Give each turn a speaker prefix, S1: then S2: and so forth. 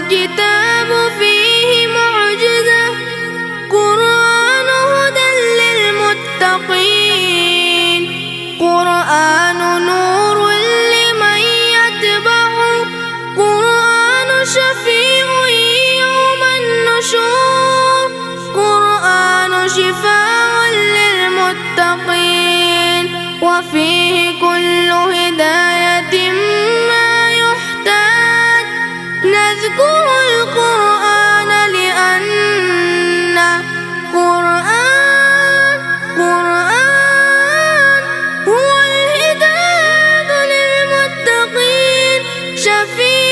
S1: الكتاب فيه معجزة، قرآن هدى للمتقين، قرآن نور لمن يتبعه، قرآن شفيع يوم النشور، قرآن شفاء للمتقين، وفيه كل هداية ما يحتاج. نذكر القرآن لأنه قرآن هو الهداية للمتقين، شفيع